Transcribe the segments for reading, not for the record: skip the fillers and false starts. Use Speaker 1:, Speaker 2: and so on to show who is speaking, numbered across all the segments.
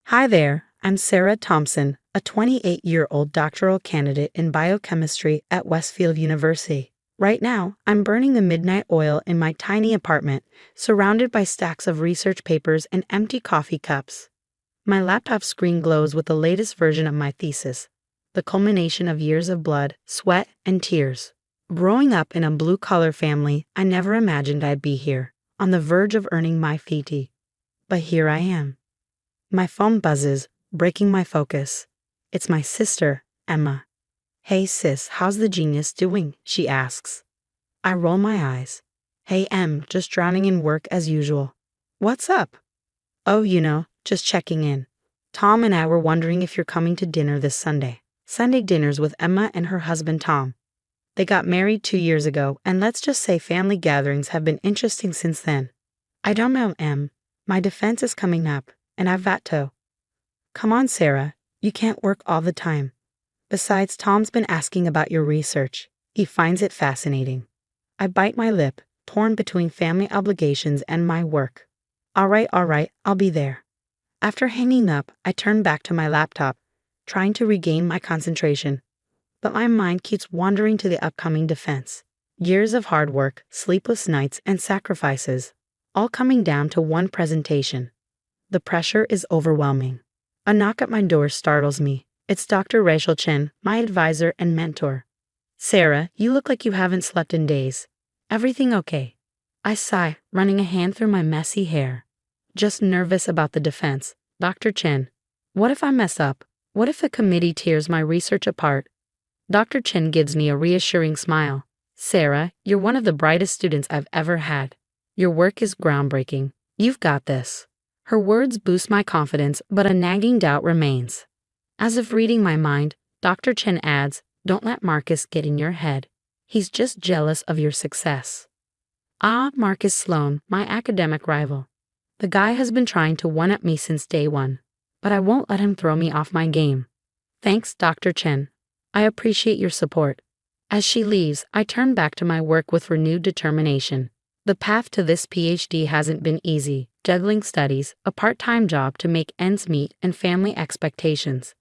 Speaker 1: Hi there, I'm Sarah Thompson, a 28-year-old doctoral candidate in biochemistry at Westfield University. Right now, I'm burning the midnight oil in my tiny apartment, surrounded by stacks of research papers and empty coffee cups. My laptop screen glows with the latest version of my thesis, the culmination of years of blood, sweat, and tears. Growing up in a blue-collar family, I never imagined I'd be here, on the verge of earning my PhD. But here I am. My phone buzzes, breaking my focus. It's my sister, Emma. "Hey sis, how's the genius doing?" she asks. I roll my eyes. "Hey Em, just drowning in work as usual." "What's up?" "Oh, just checking in. Tom and I were wondering if you're coming to dinner this Sunday." Sunday dinners with Emma and her husband Tom. They got married 2 years ago, and let's just say family gatherings have been interesting since then. "I don't know, Em. My defense is coming up, and I've got to." "Come on, Sarah. You can't work all the time. Besides, Tom's been asking about your research. He finds it fascinating." I bite my lip, torn between family obligations and my work. All right, I'll be there." After hanging up, I turn back to my laptop, trying to regain my concentration. But my mind keeps wandering to the upcoming defense. Years of hard work, sleepless nights, and sacrifices, all coming down to one presentation. The pressure is overwhelming. A knock at my door startles me. It's Dr. Rachel Chen, my advisor and mentor. "Sarah, you look like you haven't slept in days. Everything okay?" I sigh, running a hand through my messy hair. "Just nervous about the defense, Dr. Chen. What if I mess up? What if the committee tears my research apart?" Dr. Chen gives me a reassuring smile. "Sarah, you're one of the brightest students I've ever had. Your work is groundbreaking. You've got this." Her words boost my confidence, but a nagging doubt remains. As if reading my mind, Dr. Chen adds, "Don't let Marcus get in your head. He's just jealous of your success." Marcus Sloan, my academic rival. The guy has been trying to one-up me since day one, but I won't let him throw me off my game. "Thanks, Dr. Chen. I appreciate your support." As she leaves, I turn back to my work with renewed determination. The path to this PhD hasn't been easy, juggling studies, a part-time job to make ends meet, and family expectations.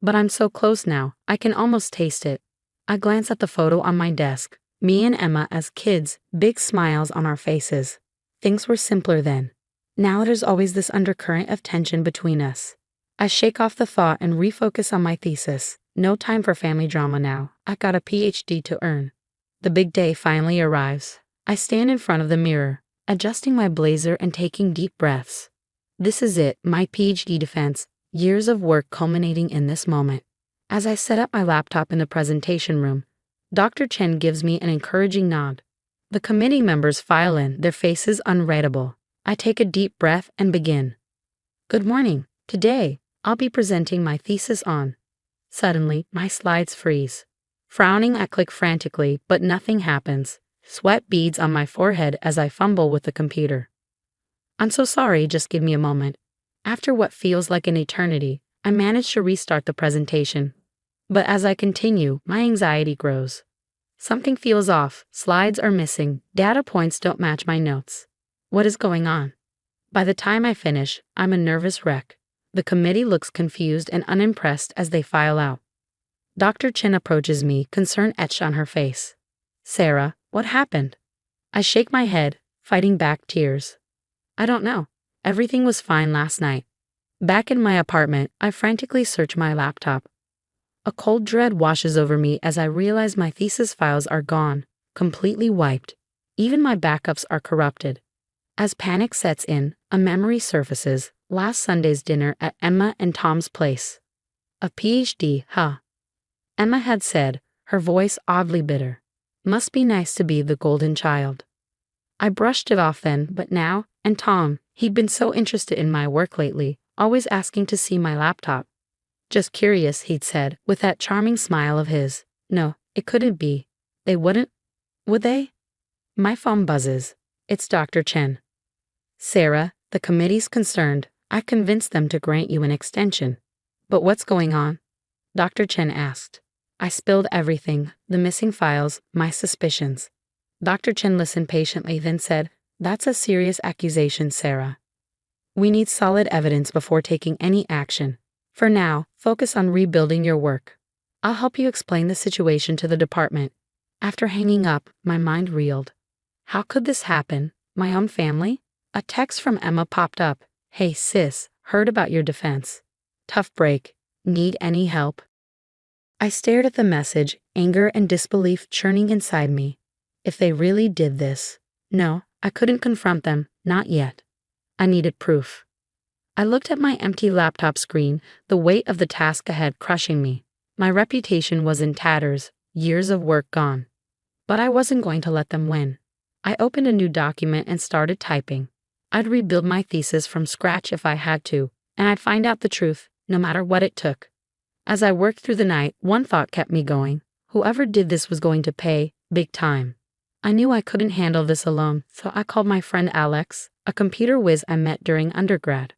Speaker 1: But I'm so close now, I can almost taste it. I glance at the photo on my desk, me and Emma as kids, big smiles on our faces. Things were simpler then. Now there's always this undercurrent of tension between us. I shake off the thought and refocus on my thesis. No time for family drama now. I got a PhD to earn. The big day finally arrives. I stand in front of the mirror, adjusting my blazer and taking deep breaths. This is it, my PhD defense, years of work culminating in this moment. As I set up my laptop in the presentation room, Dr. Chen gives me an encouraging nod. The committee members file in, their faces unreadable. I take a deep breath and begin. "Good morning. Today, I'll be presenting my thesis on." Suddenly, my slides freeze. Frowning, I click frantically, but nothing happens. Sweat beads on my forehead as I fumble with the computer. "I'm so sorry, just give me a moment." After what feels like an eternity, I manage to restart the presentation. But as I continue, my anxiety grows. Something feels off, slides are missing, data points don't match my notes. What is going on? By the time I finish, I'm a nervous wreck. The committee looks confused and unimpressed as they file out. Dr. Chen approaches me, concern etched on her face. "Sarah, what happened?" I shake my head, fighting back tears. "I don't know. Everything was fine last night." Back in my apartment, I frantically search my laptop. A cold dread washes over me as I realize my thesis files are gone, completely wiped. Even my backups are corrupted. As panic sets in, a memory surfaces, last Sunday's dinner at Emma and Tom's place. "A PhD, huh?" Emma had said, her voice oddly bitter. "Must be nice to be the golden child." I brushed it off then, but now, and Tom, he'd been so interested in my work lately, always asking to see my laptop. "Just curious," he'd said, with that charming smile of his. No, it couldn't be. They wouldn't? Would they? My phone buzzes. It's Dr. Chen. "Sarah, the committee's concerned. I convinced them to grant you an extension." "But what's going on?" Dr. Chen asked. I spilled everything, the missing files, my suspicions. Dr. Chen listened patiently, then said, "That's a serious accusation, Sarah." We need solid evidence before taking any action. For now, focus on rebuilding your work. I'll help you explain the situation to the department. After hanging up, my mind reeled. How could this happen? My own family? A text from Emma popped up. Hey sis, heard about your defense. Tough break. Need any help? I stared at the message, anger and disbelief churning inside me. If they really did this. No, I couldn't confront them, not yet. I needed proof. I looked at my empty laptop screen, the weight of the task ahead crushing me. My reputation was in tatters, years of work gone. But I wasn't going to let them win. I opened a new document and started typing. I'd rebuild my thesis from scratch if I had to, and I'd find out the truth, no matter what it took. As I worked through the night, one thought kept me going. Whoever did this was going to pay, big time. I knew I couldn't handle this alone, so I called my friend Alex, a computer whiz I met during undergrad.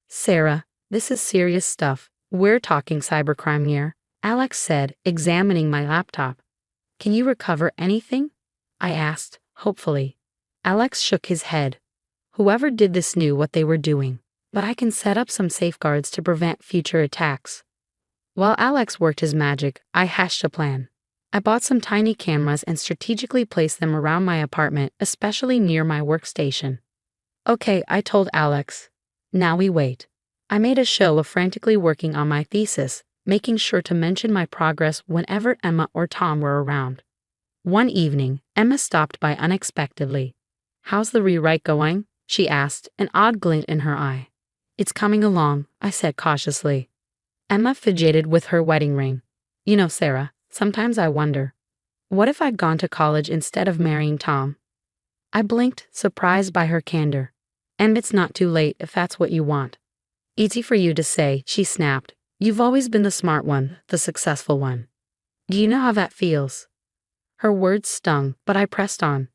Speaker 1: Sarah, this is serious stuff. We're talking cybercrime here, Alex said, examining my laptop. Can you recover anything? I asked, hopefully. Alex shook his head. Whoever did this knew what they were doing, but I can set up some safeguards to prevent future attacks. While Alex worked his magic, I hatched a plan. I bought some tiny cameras and strategically placed them around my apartment, especially near my workstation. Okay, I told Alex. Now we wait. I made a show of frantically working on my thesis, making sure to mention my progress whenever Emma or Tom were around. One evening, Emma stopped by unexpectedly. How's the rewrite going? She asked, an odd glint in her eye. It's coming along, I said cautiously. Emma fidgeted with her wedding ring. You know, Sarah, sometimes I wonder, what if I'd gone to college instead of marrying Tom? I blinked, surprised by her candor. And it's not too late if that's what you want. Easy for you to say, she snapped. You've always been the smart one, the successful one. Do you know how that feels? Her words stung, but I pressed on.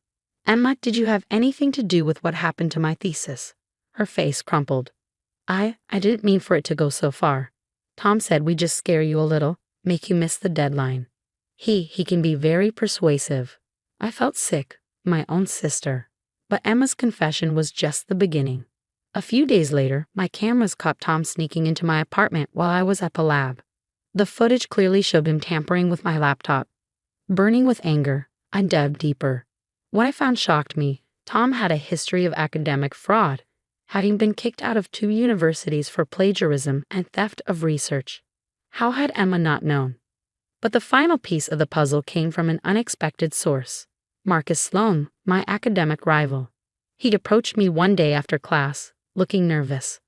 Speaker 1: Emma, did you have anything to do with what happened to my thesis? Her face crumpled. I didn't mean for it to go so far. Tom said we'd just scare you a little, make you miss the deadline. He can be very persuasive. I felt sick, my own sister. But Emma's confession was just the beginning. A few days later, my cameras caught Tom sneaking into my apartment while I was at the lab. The footage clearly showed him tampering with my laptop. Burning with anger, I dug deeper. What I found shocked me. Tom had a history of academic fraud, having been kicked out of 2 universities for plagiarism and theft of research. How had Emma not known? But the final piece of the puzzle came from an unexpected source. Marcus Sloan, my academic rival. He'd approached me one day after class, looking nervous.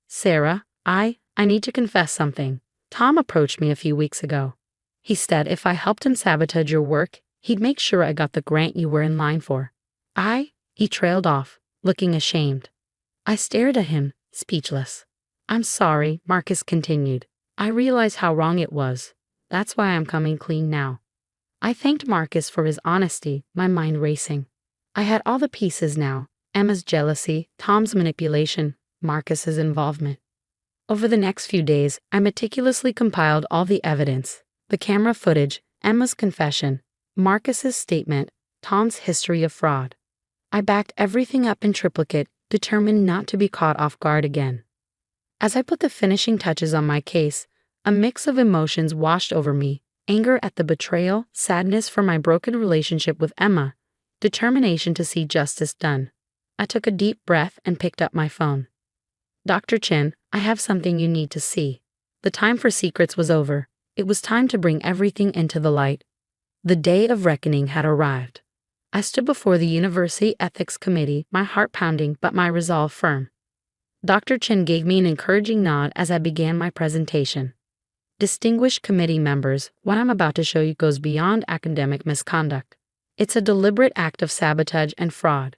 Speaker 1: Sarah, I need to confess something. Tom approached me a few weeks ago. He said if I helped him sabotage your work, he'd make sure I got the grant you were in line for. He trailed off, looking ashamed. I stared at him, speechless. I'm sorry, Marcus continued. I realized how wrong it was. That's why I'm coming clean now. I thanked Marcus for his honesty, my mind racing. I had all the pieces now. Emma's jealousy, Tom's manipulation, Marcus's involvement. Over the next few days, I meticulously compiled all the evidence. The camera footage, Emma's confession, Marcus's statement, Tom's history of fraud. I backed everything up in triplicate, determined not to be caught off guard again. As I put the finishing touches on my case, a mix of emotions washed over me, anger at the betrayal, sadness for my broken relationship with Emma, determination to see justice done. I took a deep breath and picked up my phone. Dr. Chen, I have something you need to see. The time for secrets was over. It was time to bring everything into the light. The day of reckoning had arrived. I stood before the University Ethics Committee, my heart pounding but my resolve firm. Dr. Chen gave me an encouraging nod as I began my presentation. Distinguished committee members, what I'm about to show you goes beyond academic misconduct. It's a deliberate act of sabotage and fraud.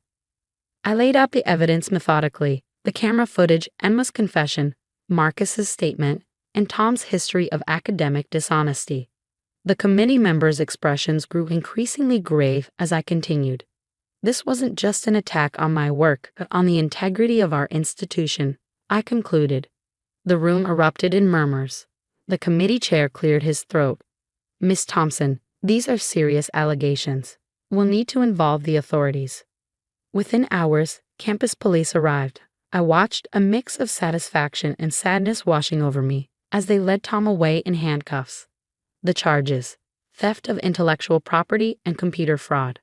Speaker 1: I laid out the evidence methodically, the camera footage, Emma's confession, Marcus's statement, and Tom's history of academic dishonesty. The committee members' expressions grew increasingly grave as I continued. This wasn't just an attack on my work, but on the integrity of our institution, I concluded. The room erupted in murmurs. The committee chair cleared his throat. Miss Thompson, these are serious allegations. We'll need to involve the authorities. Within hours, campus police arrived. I watched, a mix of satisfaction and sadness washing over me, as they led Tom away in handcuffs. The charges: theft of intellectual property and computer fraud.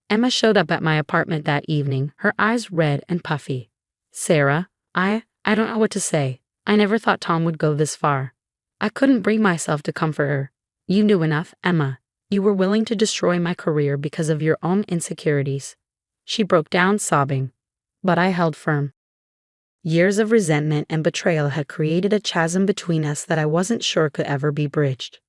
Speaker 1: Emma showed up at my apartment that evening, her eyes red and puffy. "Sarah, I don't know what to say. I never thought Tom would go this far." I couldn't bring myself to comfort her. "You knew enough, Emma. You were willing to destroy my career because of your own insecurities." She broke down sobbing. But I held firm. Years of resentment and betrayal had created a chasm between us that I wasn't sure could ever be bridged.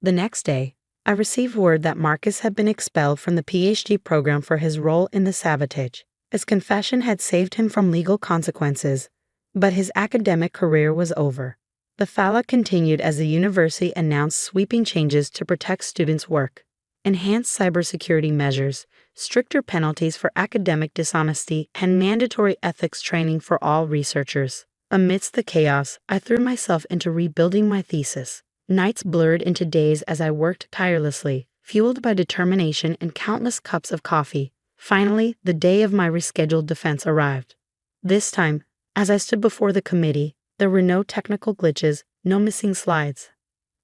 Speaker 1: The next day, I received word that Marcus had been expelled from the PhD program for his role in the sabotage. His confession had saved him from legal consequences, but his academic career was over. The fallout continued as the university announced sweeping changes to protect students' work: enhanced cybersecurity measures, stricter penalties for academic dishonesty, and mandatory ethics training for all researchers. Amidst the chaos, I threw myself into rebuilding my thesis. Nights blurred into days as I worked tirelessly, fueled by determination and countless cups of coffee. Finally, the day of my rescheduled defense arrived. This time, as I stood before the committee, there were no technical glitches, no missing slides.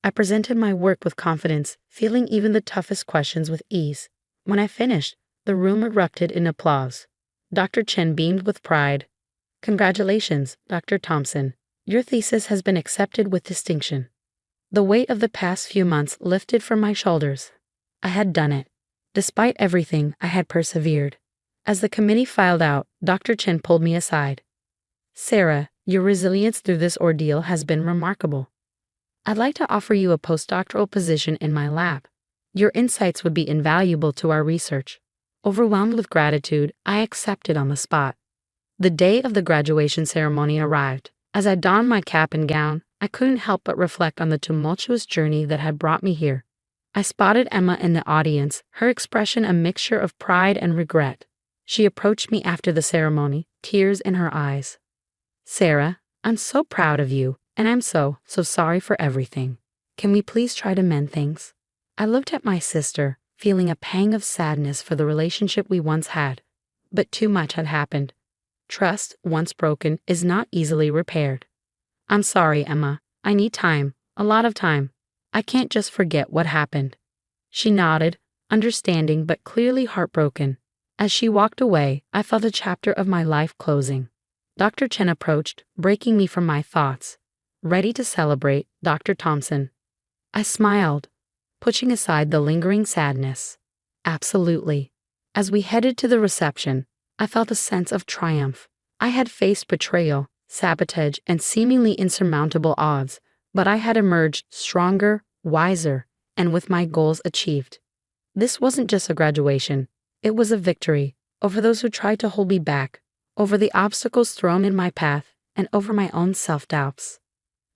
Speaker 1: I presented my work with confidence, feeling even the toughest questions with ease. When I finished, the room erupted in applause. Dr. Chen beamed with pride. "Congratulations, Dr. Thompson. Your thesis has been accepted with distinction." The weight of the past few months lifted from my shoulders. I had done it. Despite everything, I had persevered. As the committee filed out, Dr. Chen pulled me aside. "Sarah, your resilience through this ordeal has been remarkable. I'd like to offer you a postdoctoral position in my lab. Your insights would be invaluable to our research." Overwhelmed with gratitude, I accepted on the spot. The day of the graduation ceremony arrived. As I donned my cap and gown, I couldn't help but reflect on the tumultuous journey that had brought me here. I spotted Emma in the audience, her expression a mixture of pride and regret. She approached me after the ceremony, tears in her eyes. "Sarah, I'm so proud of you, and I'm so sorry for everything. Can we please try to mend things?" I looked at my sister, feeling a pang of sadness for the relationship we once had. But too much had happened. Trust, once broken, is not easily repaired. "I'm sorry, Emma. I need time, a lot of time. I can't just forget what happened." She nodded, understanding but clearly heartbroken. As she walked away, I felt a chapter of my life closing. Dr. Chen approached, breaking me from my thoughts. "Ready to celebrate, Dr. Thompson?" I smiled, pushing aside the lingering sadness. "Absolutely." As we headed to the reception, I felt a sense of triumph. I had faced betrayal, sabotage, and seemingly insurmountable odds, but I had emerged stronger, wiser, and with my goals achieved. This wasn't just a graduation. It was a victory over those who tried to hold me back, over the obstacles thrown in my path, and over my own self-doubts.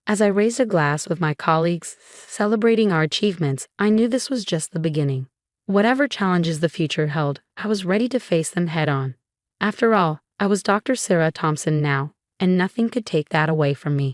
Speaker 1: As I raised a glass with my colleagues, celebrating our achievements, I knew this was just the beginning. Whatever challenges the future held, I was ready to face them head-on. After all, I was Dr. Sarah Thompson now, and nothing could take that away from me.